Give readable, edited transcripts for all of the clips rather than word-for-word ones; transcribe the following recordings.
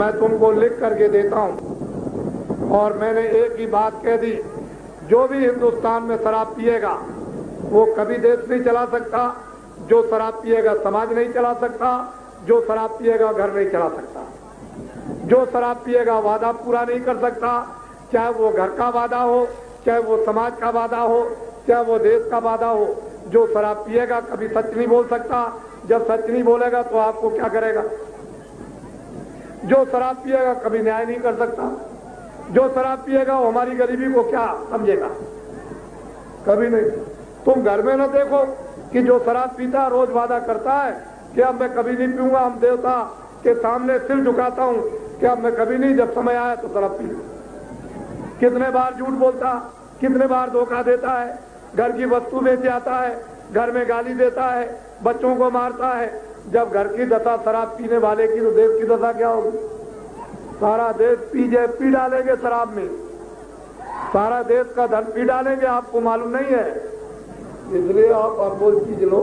मैं तुमको लिख करके देता हूँ। और मैंने एक ही बात कह दी, जो भी हिंदुस्तान में शराब पिएगा वो कभी देश नहीं चला सकता, जो शराब पिएगा समाज नहीं चला सकता, जो शराब पिएगा घर नहीं चला सकता, जो शराब पिएगा वादा पूरा नहीं कर सकता, चाहे वो घर का वादा हो, चाहे वो समाज का वादा हो, चाहे वो देश का वादा हो। जो शराब पिएगा कभी सच नहीं बोल सकता, जब सच नहीं बोलेगा तो आपको क्या करेगा। जो शराब पिएगा कभी न्याय नहीं कर सकता, जो शराब पिएगा वो हमारी गरीबी को क्या समझेगा, कभी नहीं। तुम घर में न देखो कि जो शराब पीता रोज वादा करता है कि अब मैं कभी नहीं पीऊंगा, हम देवता के सामने सिर झुकाता हूं कि अब मैं कभी नहीं, जब समय आया तो शराब पी। कितने बार झूठ बोलता, कितने बार धोखा देता है, घर की वस्तु बेच आता है, घर में गाली देता है, बच्चों को मारता है। जब घर की दशा शराब पीने वाले की तो देश की दशा क्या होगी। सारा देश पी डालेंगे शराब में, सारा देश का धन पी डालेंगे, आपको मालूम नहीं है। इसलिए आप अनमोल चीज लो।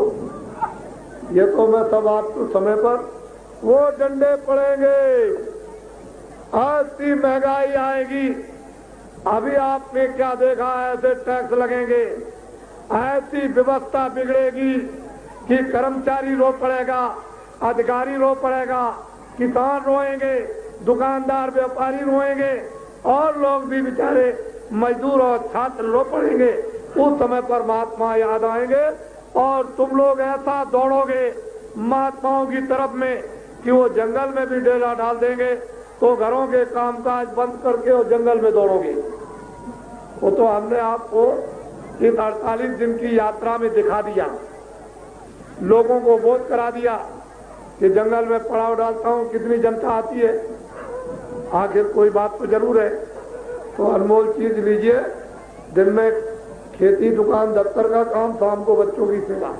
ये तो मैं सब आपको समय पर वो डंडे पड़ेंगे, ऐसी महंगाई आएगी। अभी आपने क्या देखा, ऐसे टैक्स लगेंगे, ऐसी व्यवस्था बिगड़ेगी कि कर्मचारी रो पड़ेगा, अधिकारी रो पड़ेगा, किसान रोएंगे, दुकानदार व्यापारी रोएंगे और लोग भी बेचारे मजदूर और छात्र रो पड़ेंगे। उस समय पर महात्मा याद आएंगे और तुम लोग ऐसा दौड़ोगे महात्माओं की तरफ में कि वो जंगल में भी डेरा डाल देंगे, तो घरों के कामकाज बंद करके वो जंगल में दौड़ोगे। वो तो हमने आपको इस 48 दिन की यात्रा में दिखा दिया, लोगों को बोध करा दिया कि जंगल में पड़ाव डालता हूं, कितनी जनता आती है। आखिर कोई बात तो जरूर है। तो अनमोल चीज लीजिए, दिन में खेती, दुकान, दफ्तर का काम, शाम को बच्चों की सेवा।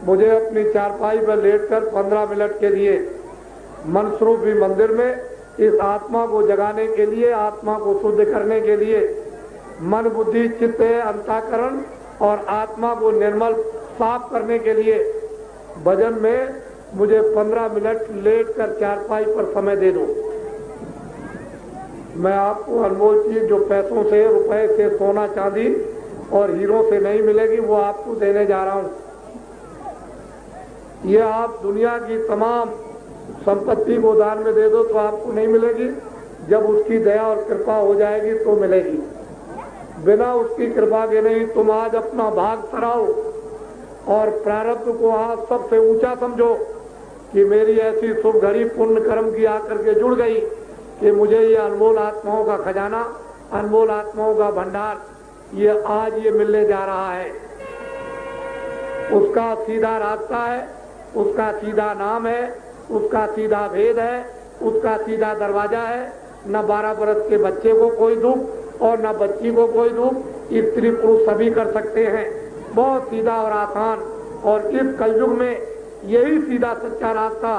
मुझे अपनी चारपाई पर लेटकर 15 मिनट के लिए मनस्वरूपी मंदिर में इस आत्मा को जगाने के लिए, आत्मा को शुद्ध करने के लिए, मन बुद्धि चित्त अंतःकरण और आत्मा को निर्मल साफ करने के लिए भजन में मुझे 15 मिनट लेटकर चारपाई पर समय दे दो। मैं आपको अनमोल चीज जो पैसों से, रुपए से, सोना चांदी और हीरों से नहीं मिलेगी, वो आपको देने जा रहा हूं। ये आप दुनिया की तमाम संपत्ति को दान में दे दो तो आपको नहीं मिलेगी, जब उसकी दया और कृपा हो जाएगी तो मिलेगी। बिना उसकी कृपा के नहीं। तुम आज अपना भाग सराओ और प्रारब्ध को आज सबसे ऊंचा समझो कि मेरी ऐसी शुभ घड़ी पुण्य कर्म की आकर के जुड़ गई कि मुझे ये अनमोल आत्माओं का खजाना, अनमोल आत्माओं का भंडार ये आज ये मिलने जा रहा है। उसका सीधा रास्ता है, उसका सीधा नाम है, उसका सीधा भेद है, उसका सीधा दरवाजा है। न 12 बरस के बच्चे को कोई दुख और न बच्ची को कोई दुख, स्त्री पुरुष सभी कर सकते हैं। बहुत सीधा और आसान। और इस कलयुग में यही सीधा सच्चा रास्ता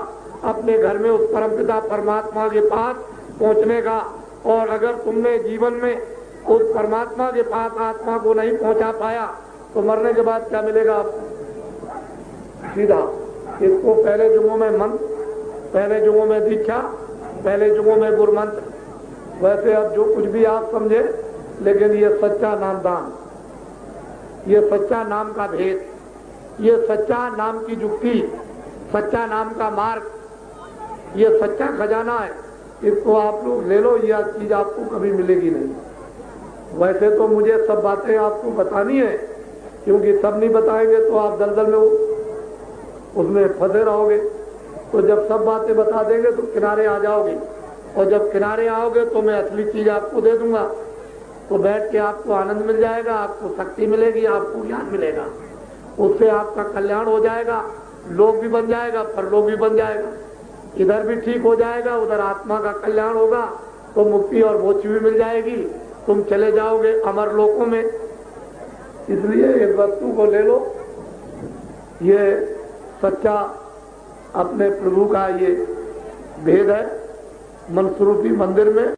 अपने घर में उस परमपिता परमात्मा के पास पहुंचने का। और अगर तुमने जीवन में उस परमात्मा के पास आत्मा को नहीं पहुंचा पाया तो मरने के बाद क्या मिलेगा आपको? सीधा इसको पहले जुगों में मंत्र, पहले जुगों में दीक्षा, पहले जुगों में गुरु मंत्र। वैसे अब जो कुछ भी आप समझे, लेकिन ये सच्चा नामदान, ये सच्चा नाम का भेद, ये सच्चा नाम की जुक्ति, सच्चा नाम का मार्ग, ये सच्चा खजाना है। इसको आप लोग ले लो, यह चीज आपको कभी मिलेगी नहीं। वैसे तो मुझे सब बातें आपको बतानी है, क्योंकि सब नहीं बताएंगे तो आप दलदल में उसमें फंसे रहोगे। तो जब सब बातें बता देंगे तो किनारे आ जाओगे, और जब किनारे आओगे तो मैं असली चीज आपको दे दूंगा। तो बैठ के आपको आनंद मिल जाएगा, आपको शक्ति मिलेगी, आपको ज्ञान मिलेगा, उससे आपका कल्याण हो जाएगा, लोग भी बन जाएगा, परलोक भी बन जाएगा। इधर भी ठीक हो जाएगा, उधर आत्मा का कल्याण होगा तो मुक्ति और मोक्ष भी मिल जाएगी, तुम चले जाओगे अमर लोकों में। इसलिए इस वस्तु को ले लो, ये सच्चा अपने प्रभु का ये भेद है। मनस्वरूपी मंदिर में